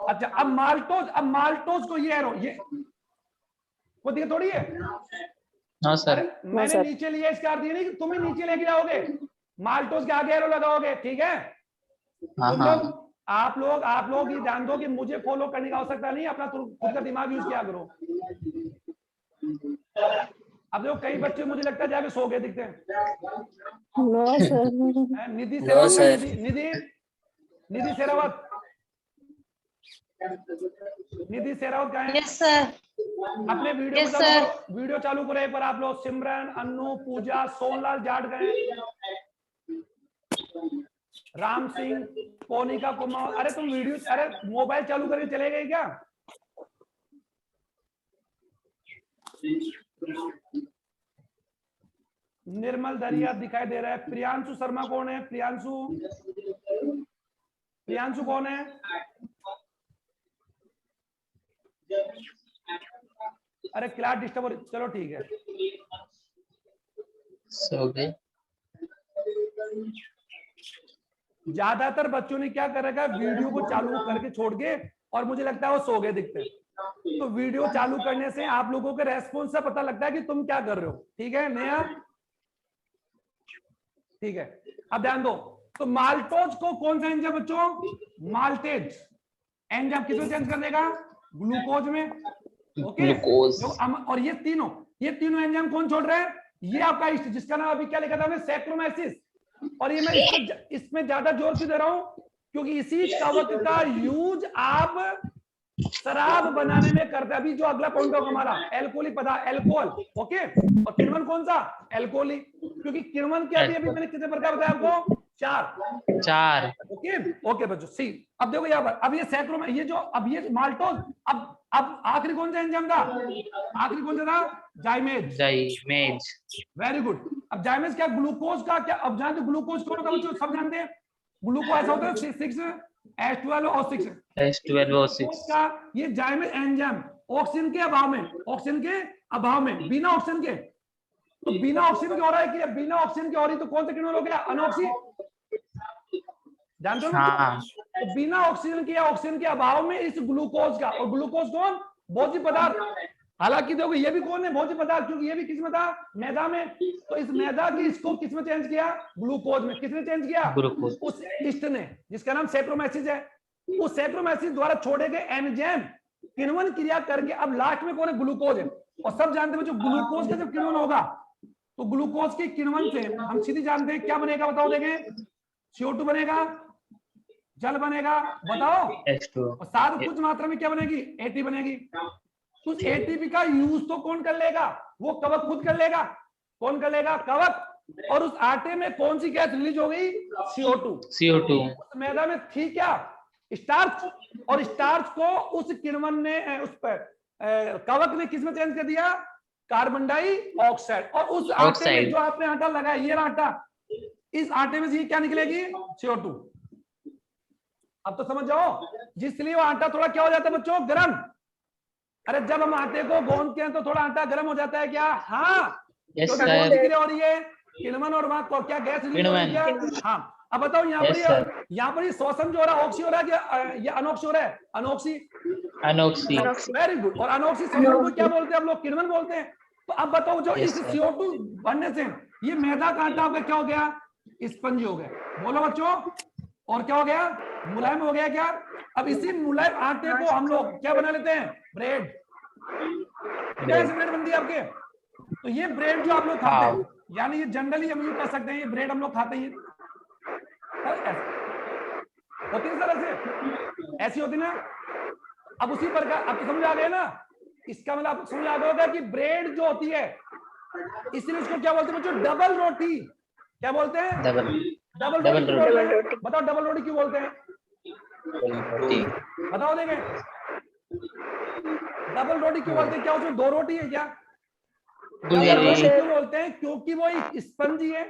अच्छा अब माल्टोज को ये एरो, ये वो दिखे थोड़ी है। No sir. मैंने सर। नीचे लिया, इसका अर्थ ये नहीं कि तुम ही नीचे लेके जाओगे, माल्टोज के आगे एरो लगाओगे, ठीक है? हाँ तुम हाँ। लोग आप लोग ये ध्यान दो कि मुझे फॉलो करने की आवश्यकता नहीं है, अपना खुद का दिमाग यूज किया करो। अब देखो कई बच्चे मुझे लगता है जाके सो गए दिखते हैं। No sir. Nidhi no Sherawat, sir. Nidhi Sherawat, Nidhi Sherawat कहाँ है? Yes sir. अपने वीडियो Yes, को चालू sir. करो, वीडियो चालू करो एक बार आप लोग। सिमरन, अन्नू, पूजा, सोनलाल जाट गए, राम सिंह, कोनिका कुमार। अरे तुम वीडियो, अरे मोबाइल चालू करके चले गए क्या? निर्मल दरिया दिखाई दे रहा है। प्रियांशु शर्मा कौन है? प्रियांशु कौन है? अरे क्लास डिस्टर्ब हो रही, चलो ठीक है। सो गए। ज्यादातर बच्चों ने क्या कर रखा है, वीडियो को चालू करके छोड़ के, और मुझे लगता है वो सो गए दिखते हैं। तो वीडियो चालू करने से आप लोगों के रेस्पॉन्स से पता लगता है कि तुम क्या कर रहे हो, ठीक है? नया ठीक है। अब ध्यान दो, तो माल्टोज को कौन सा एंजाइम बच्चों? माल्टेज एंजाइम किसमें चेंज कर देगा? ग्लूकोज में। Okay, glucose. और ये तीनों एंजाइम कौन छोड़ रहे हैं? ये आपका जिसका नाम अभी क्या लिखा था हमने? सैक्रोमाइसिस। और ये मैं इसमें ज्यादा जोर क्यों दे रहा हूं? क्योंकि इसी कवक का यूज आप शराब बनाने में करते हैं। अभी जो अगला पॉइंट होगा हमारा एल्कोहलिक पदार्थ, एल्कोहल। ओके, और किण्वन कौन सा? एल्कोहलिक। क्योंकि किण्वन के अभी मैंने कितने प्रकार बताया आपको? 4। ओके ओके बच्चों, सी अब देखो यहाँ पर, अब ये सैक्रोमा, ये जो अब ये माल्टोज, अब आखिरी कौन सा एंजाइम था? आखिरी कौन सा था? जाइमेज। Very good. अब जाइमेज क्या? ग्लूकोज का क्या? अब जानते ग्लूकोज कौन होता है बच्चों? सब जानते हैं। ग्लूकोज ऐसा होता है 6H12O6 का ये जाइमेज एंजाइम ऑक्सीजन के अभाव में, बिना ऑक्सीजन के, तो बिना ऑक्सीजन के हो रहा है कि बिना ऑक्सीजन के हो रही, तो कौन सा किण्वन हो गया? अनऑक्सी। जानते हो हाँ। तो बिना ऑक्सीजन के या ऑक्सीजन के अभाव में इस ग्लूकोज का, और ग्लूकोज कौन? भोज्य पदार्थ। हालांकि देखो ये भी कौन है? भोज्य पदार्थ, क्योंकि ये भी किसमें था? मैदा में। तो इस मैदा की इसको किसमें चेंज किया? ग्लूकोज में। किसने चेंज किया? ग्लूकोज। उस ईस्ट ने, जिसका नाम सैक्रोमाइसिस है। उस सैक्रोमाइसिस द्वारा छोड़े गए एंजाइम किण्वन क्रिया करके अब लास्ट में कौन है? ग्लूकोज है। और सब जानते हैं जो ग्लूकोज का जब किण्वन होगा, तो ग्लूकोज के किण्वन से हम सीधी जानते हैं क्या बनेगा? बताओ देखें। CO2 बनेगा, जल बनेगा, बताओ। और साथ कुछ मात्रा में क्या बनेगी? ATP बनेगी। तो ATP का यूज तो कौन कर लेगा? वो कवक खुद कर लेगा। कौन कर लेगा? कवक। और उस आटे में कौन सी गैस रिलीज हो गई? CO2। उस मैदा में थी क्या? स्टार्च। और स्टार्च को उस किण्वन ने, उस पर कवक ने किसमें चेंज कर दिया? Carbon dioxide. और उस आटे में जो आपने आटा लगाया, ये आटा, इस आटे में से क्या निकलेगी? CO2। अब तो समझ जाओ, जिसलिए वो आटा थोड़ा क्या हो जाता है बच्चों? गर्म। अरे जब हम आटे को गूंथते हैं तो थोड़ा आटा गर्म हो जाता है क्या? हाँ, क्योंकि कौन सी क्रिया हो रही है? किण्वन और वहां क्या गैस रिलीज हो रही है? हाँ। अब बताओ यहाँ पर ये श्वसन जो हो रहा है, ऑक्सी हो रहा है या अनॉक्सी हो रहा है? अनॉक्सी। Very good. और अनॉक्सी श्वसन को क्या बोलते हैं हम लोग? किण्वन बोलते हैं। तो अब बताओ, जो इस CO2 बनने से ये मैदा का आटा आपका क्या हो गया? स्पंज हो गया। बोलो बच्चों, और क्या हो गया? मुलायम हो गया क्या? अब इसी मुलायम आटे को हम लोग क्या बना लेते हैं? ब्रेड। कैसे ब्रेड बनती है आपके? तो ये ब्रेड जो आप लोग खाते हैं, यानी ये जनरली हम यूं कह सकते हैं, ये ब्रेड हम लोग खाते हैं होती है सर, ऐसी होती ना। अब उसी प्रकार, अब तो समझ आ गए ना? इसका मतलब आपको समझ आ गया होगा कि ब्रेड जो होती है, इसलिए उसको क्या बोलते हैं बच्चों? डबल रोटी। क्या बोलते हैं? डबल रोटी। बताओ डबल रोटी क्यों बोलते हैं? बताओ देंगे। डबल रोटी क्यों बोलते हैं? क्या उसमें दो रोटी है क्या? जी डबल रोटी जी क्यों बोलते हैं? क्योंकि वो एक स्पंजी है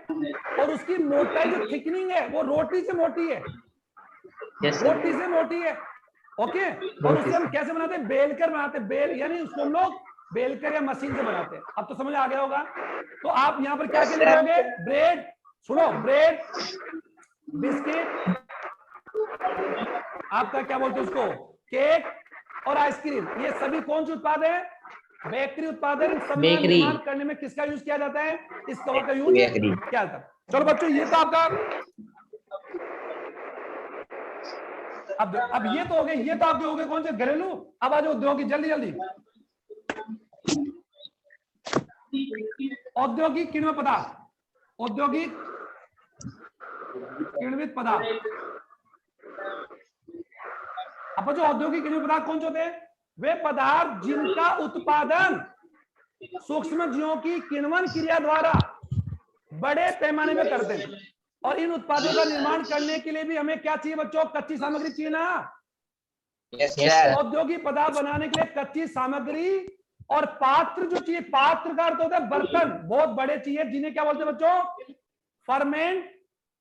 और उसकी मोटाई जो थिकनिंग है वो रोटी से मोटी है, यस रोटी सर से मोटी है। ओके, और उसे हम कैसे बनाते हैं? बेल कर बनाते हैं, बेल यानी उसको हम लोग बेल कर या मशीन से बनाते हैं। अब तो समझ आ गया होगा। तो आप यहाँ पर क्या क्या लिखोगे? ब्रेड, सुनो, ब्रेड, बिस्किट, आपका क्या बोलते हैं उसको, केक और आइसक्रीम, ये सभी कौन से उत्पाद है? बेकरी उत्पाद है। इन सब का बेकरी निर्माण करने में किसका यूज किया जाता है? इस कवर का यूज किया जाता है। चलो बच्चों, ये तो आपका, अब ये तो हो गए, ये तो आपके हो गए कौन से? घरेलू। अब आ जाओ औद्योगिक, जल्दी जल्दी। औद्योगिक किण्व पदार्थ, औद्योगिक किण्वित पदार्थ। अब जो औद्योगिक किण्वित पदार्थ कौन से होते हैं? वे पदार्थ जिनका उत्पादन सूक्ष्म जीवों की किण्वन क्रिया द्वारा बड़े पैमाने में करते हैं। और इन उत्पादों का निर्माण करने के लिए भी हमें क्या चाहिए बच्चों? कच्ची सामग्री चाहिए ना। औद्योगिक पदार्थ बनाने के लिए कच्ची सामग्री और पात्र जो चाहिए, पात्र का अर्थ होता है बर्तन, बहुत बड़े चाहिए, जिन्हें क्या बोलते हैं बच्चों? फर्मेंट,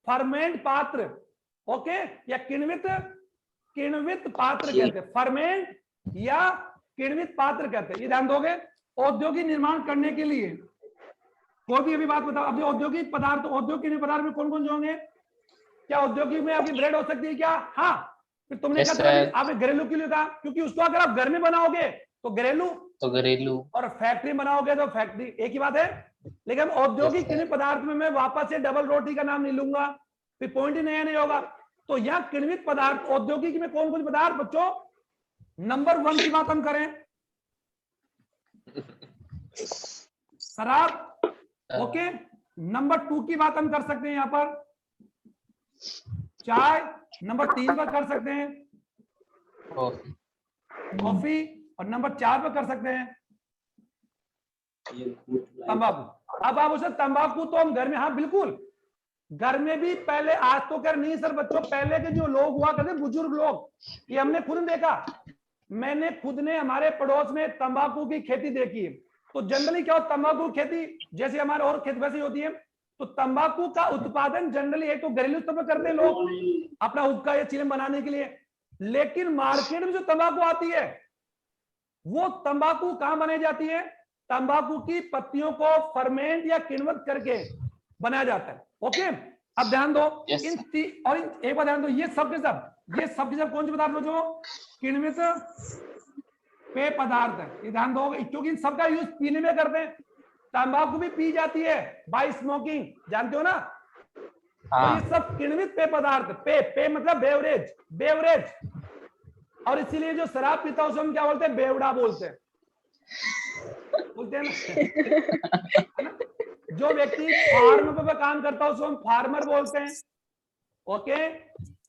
फर्मेंट पात्र। ओके, या किण्वित, किण्वित पात्र कहते हैं, फर्मेंट या किण्वित पात्र कहते हैं। ये ध्यान दोगे। औद्योगिक निर्माण करने के लिए कोई भी अभी बात बताओ, अभी औद्योगिक पदार्थ, औद्योगिक पदार्थ में कौन कौन से होंगे? क्या औद्योगिक में आपकी ब्रेड हो सकती है क्या? हाँ। फिर तुमने Yes, कहा sir. आपने घरेलू के लिए कहा, क्योंकि उसको अगर आप घर में बनाओगे तो घरेलू, तो घरेलू, और फैक्ट्री बनाओगे तो फैक्ट्री, एक ही बात है। लेकिन औद्योगिक किण्वित पदार्थ में मैं वापस से डबल रोटी का नाम नहीं लूंगा, फिर पॉइंट ही नया नहीं होगा। तो यहाँ किण्वित पदार्थ औद्योगिक में कौन कौन से पदार्थ बच्चों? नंबर 1 की बात हम करें, शराब। ओके, नंबर 2 की बात हम कर सकते हैं यहां पर चाय, नंबर 3 पर कर सकते हैं कॉफी, और नंबर 4 पर कर सकते हैं तंबाकू। अब आप उसे तंबाकू तो हम घर में, हाँ बिल्कुल, घर में भी पहले, आज तो कर नहीं सर बच्चों, पहले के जो लोग हुआ करते, बुजुर्ग लोग, ये हमने खुद देखा, मैंने खुद ने हमारे पड़ोस में तंबाकू की खेती देखी है। तो जनरली क्या हो, तंबाकू खेती जैसे हमारे और खेती वैसी होती है। तो तंबाकू का उत्पादन जनरली एक तो घरेलू स्तर पर करते हैं लोग अपना हुक्का या चिलम बनाने के लिए, लेकिन मार्केट में जो तंबाकू आती है वो तंबाकू कहां बनाई जाती है? तंबाकू की पत्तियों को फर्मेंट या किण्वित करके बनाया जाता है। ओके, अब ध्यान दो, Yes. और एक बार ध्यान दो, ये सब के सब कौन से पदार्थ हो जो किण्वित पेय पदार्थ है? ये ध्यान दो, क्योंकि इन सबका यूज पीने में करते हैं। तंबाकू भी पी जाती है बाय स्मोकिंग, जानते हो ना। तो ये सब किण्वित पेय पदार्थ, पे मतलब बेवरेज, बेवरेज। और इसीलिए जो शराब पीता है उसे हम क्या बोलते हैं? बेवड़ा बोलते हैं, बोलते हैं ना। जो व्यक्ति फार्म पर काम करता है उसे हम फार्मर बोलते हैं। ओके,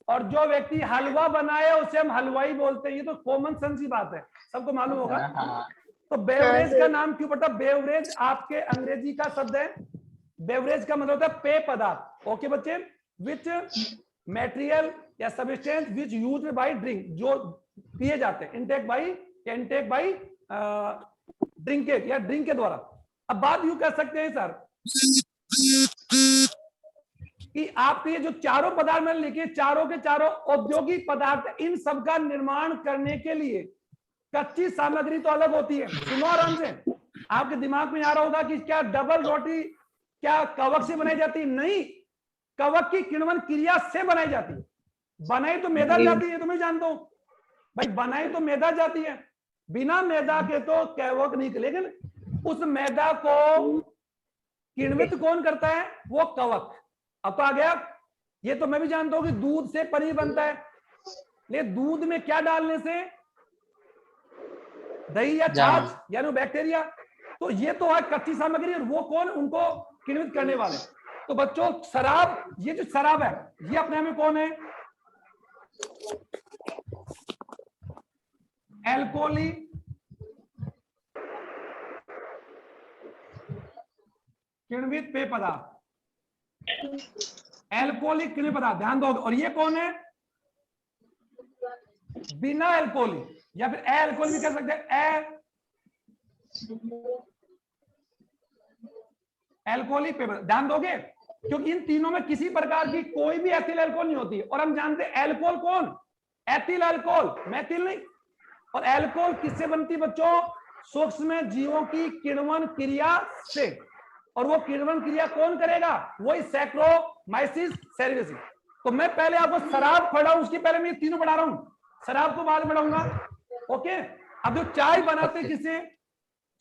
और जो व्यक्ति हलवा बनाए उसे हम हलवाई बोलते हैं। ये तो कॉमन सेंस की बात है, सबको मालूम होगा। तो बेवरेज का नाम क्यों पड़ता? बेवरेज आपके अंग्रेजी का शब्द है, बेवरेज का मतलब होता है पेय पदार्थ। ओके बच्चे, विच मटेरियल या substance which used by drink, जो पिए जाते हैं, इनटेक बाय ड्रिंक या ड्रिंक के द्वारा। अब बात यूं कह सकते हैं सर कि आपके ये जो चारों पदार्थ मैंने लिखे, चारों के चारों औद्योगिक पदार्थ, इन सब का निर्माण करने के लिए कच्ची सामग्री तो अलग होती है। सुनो आराम से, आपके दिमाग में आ रहा होगा कि क्या डबल रोटी क्या कवक से बनाई जाती है? नहीं, कवक की किण्वन क्रिया से बनाई जाती है। बनाई तो मैदा जाती है, तो मैं जानता हूं भाई, बनाई तो मैदा जाती है, बिना मैदा के तो कवक नहीं। लेकिन उस मैदा को किण्वित कौन करता है? वो कवक। अब तो आ गया, ये तो मैं भी जानता हूं कि दूध से पनीर बनता है, लेकिन दूध में क्या डालने से? दही या छाछ यानी बैक्टीरिया। तो ये तो है कच्ची सामग्री, और वो कौन? उनको किण्वित करने वाले। तो बच्चों शराब, ये जो शराब है ये अपने में कौन है? एल्कोहली किण्वित पेय पदार्थ, एल्कोहलिक किण्वित पदार्थ, ध्यान दो। और ये कौन है? बिना एल्कोहली, या फिर एल्कोहल भी कह सकते हैं, एल्कोहलिक पेय पदार्थ। ध्यान दोगे, क्योंकि इन तीनों में किसी प्रकार की कोई भी एथिल अल्कोहल नहीं होती। और हम जानते हैं एल्कोहल कौन, एथिल अल्कोहल, मैथिल नहीं। और एल्कोहल किससे बनती है बच्चों, सूक्ष्म जीवों की किण्वन क्रिया से। और वो किण्वन क्रिया कौन करेगा, वही सैक्रोमाइसिस सेरेसिस। तो मैं पहले आपको शराब पढ़ाऊं, उसकी पहले मैं तीनों पढ़ा रहा हूं, शराब को बाद में पढ़ाऊंगा। ओके, अब जो चाय बनाते किसे,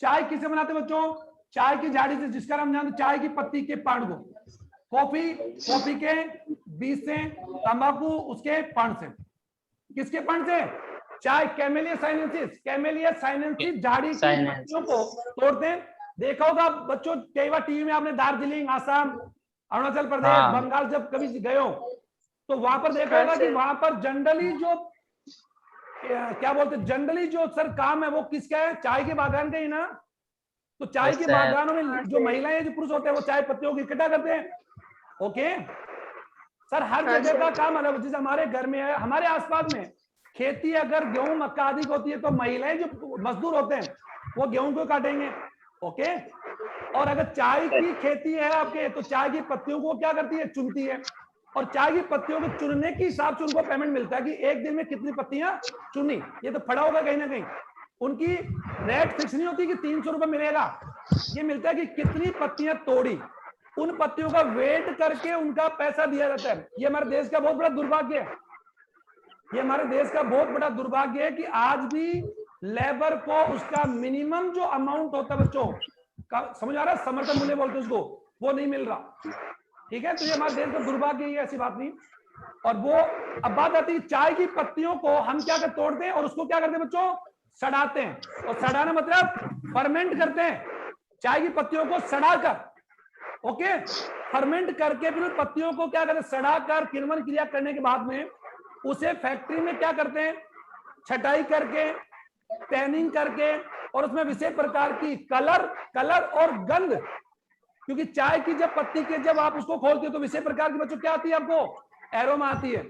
चाय किसे बनाते बच्चों, चाय की झाड़ी से, जिसका हम जानते चाय की पत्ती के पान को, कॉफी के बीज से, तंबाकू उसके पान से। किसके पान से, चाय कैमेलिया साइनेंसिस झाड़ी की पत्तियों को तोड़ते हैं। देखा होगा बच्चों, कई बार टीवी में आपने दार्जिलिंग, आसाम, अरुणाचल प्रदेश, बंगाल जब कभी गए हो तो वहां पर देखा होगा कि वहां पर जनरली जो क्या बोलते हैं, जनरली जो सर काम है वो किसका है, चाय के बागान का ही ना। तो चाय के बागानों में जो महिलाएं, जो पुरुष होते हैं, वो चाय पत्तियों को इकट्ठा करते हैं। ओके सर, हर जगह का काम अलग। जैसे हमारे घर में है, हमारे आसपास में खेती, अगर गेहूं मक्का आदि होती है तो महिलाएं जो मजदूर होते हैं वो गेहूं को काटेंगे। ओके, और अगर चाय की खेती है आपके, तो चाय की पत्तियों को क्या करती है, चुनती है। और चाय की पत्तियों को चुनने के हिसाब से उनको पेमेंट मिलता है कि एक दिन में कितनी पत्तियां चुनी। ये तो पड़ा होगा कहीं ना कहीं। उनकी रेट फिक्स नहीं होती कि 300 रुपए मिलेगा, ये मिलता है कि कितनी पत्तियां तोड़ी, उन पत्तियों का वेट करके उनका पैसा दिया जाता है। ये हमारे देश का बहुत बड़ा दुर्भाग्य है, ये हमारे देश का बहुत बड़ा दुर्भाग्य है कि आज भी लेबर को उसका मिनिमम जो अमाउंट होता है बच्चों का, समझ आ रहा है, समर्थन मूल्य बोलते हैं उसको, वो नहीं मिल रहा। ठीक है, तो ये हमारे देश का दुर्भाग्य है, ऐसी बात नहीं। और वो अब बात आती है, चाय की पत्तियों को हम क्या करते, तोड़ते हैं और उसको क्या करते हैं बच्चों, सड़ाते हैं। और सड़ाना मतलब फर्मेंट करते हैं, चाय की पत्तियों को सड़ाकर। ओके, फर्मेंट करके फिर पत्तियों को क्या करते हैं, सड़ाकर किण्वन क्रिया करने के बाद में उसे फैक्ट्री में क्या करते हैं, छटाई करके, टैनिंग करके, और उसमें विशेष प्रकार की कलर और गंध। क्योंकि चाय की जब पत्ती के जब आप उसको खोलते हो तो विशेष प्रकार की बच्चों क्या आती है आपको, एरोमा आती है।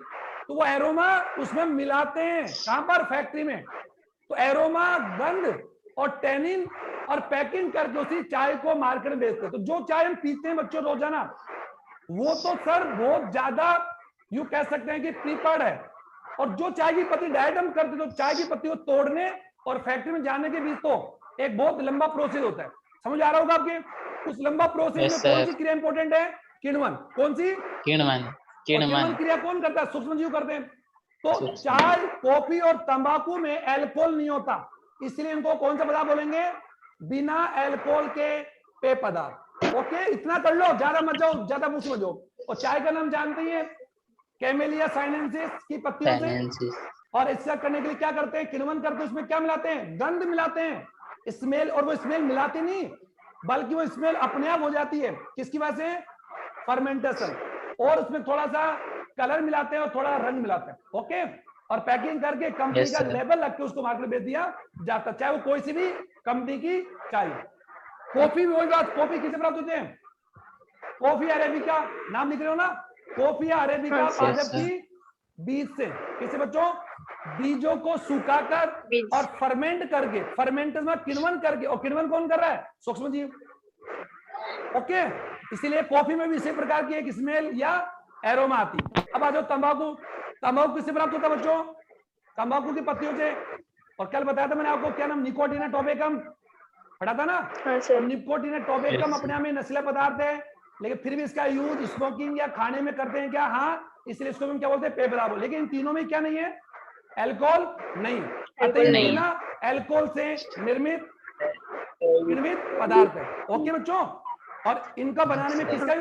तो वो एरोमा उसमें मिलाते हैं, कहां पर, फैक्ट्री में। तो एरोमा, गंध और टैनिन और पैकिंग करके उसी चाय को मार्केट में बेचते हैं। तो जो चाय हम पीते हैं बच्चों रोजाना, वो तो सर बहुत ज्यादा यूं कह सकते हैं कि प्रीपर्ड है। और जो चाय की पत्ती डायरेक्ट हम करते, तो चाय की पत्ती को तोड़ने और फैक्ट्री में जाने के बीच तो एक बहुत लंबा प्रोसेस होता है। समझ आ रहा होगा आपके, उस लंबा प्रोसेस में कौन सी क्रिया इंपॉर्टेंट है, किण्वन। कौन सी, किण्वन क्रिया कौन करता है, सूक्ष्म जीव करते हैं। तो चाय, कॉफी और तंबाकू में एल्कोहल नहीं होता, इसलिए इनको कौन सा पदार्थ बोलेंगे, बिना एल्कोहल के पेय पदार्थ। ओके, इतना कर लो, ज्यादा मत जाओ, ज्यादा मुझ मत जाओ। और चाय का नाम जानते ही है, कैमेलिया साइनेंसिस की पत्तियों से। और इसका करने के लिए क्या करते हैं, किण्वन करते हैं। उसमें क्या मिलाते हैं, गंध मिलाते हैं, स्मेल। और वो स्मेल मिलाते नहीं, बल्कि वो स्मेल अपने आप हो जाती है, किसकी वजह से, फर्मेंटेशन। और उसमें थोड़ा सा कलर मिलाते हैं और थोड़ा रंग मिलाते हैं। ओके, और पैकिंग करके कंपनी का लेबल लग के उसको मार्केट में बेच दिया जाता, चाहे वो कोई सी भी कंपनी की चाय। कॉफी भी वही बात, कॉफी किसे प्राप्त होते हैं, कॉफी अरेबिका, नाम लिख रहे हो ना, कॉफी अरेबिका पादप की बीज से। किसे बच्चों, बीजों को सुखाकर और फर्मेंट करके, फर्मेंटेशन में किण्वन करके, और किण्वन कौन कर रहा है, सूक्ष्म जीव। ओके, इसीलिए कॉफी में भी इसी प्रकार की एक स्मेल या एरोमा आती। अब आ जाओ तंबाकू। तंबाकू किससे प्राप्त होता है बच्चों, तंबाकू की पत्तियों से। और कल बताया था मैंने आपको, क्या नाम, निकोटीना टोबैकम पढ़ा था ना। तो निकोटीना टोबैकम अपने आप में नशीला पदार्थ है, लेकिन फिर भी इसका यूज स्मोकिंग या खाने में करते हैं क्या, हाँ, इसलिए इसको हम क्या बोलते हैं, पेय पदार्थ। लेकिन इन तीनों में क्या नहीं है, एल्कोहल नहीं। अतः बिना एल्कोहल से निर्मित पदार्थ है। ओके बच्चों, और इनका बनाने में किसका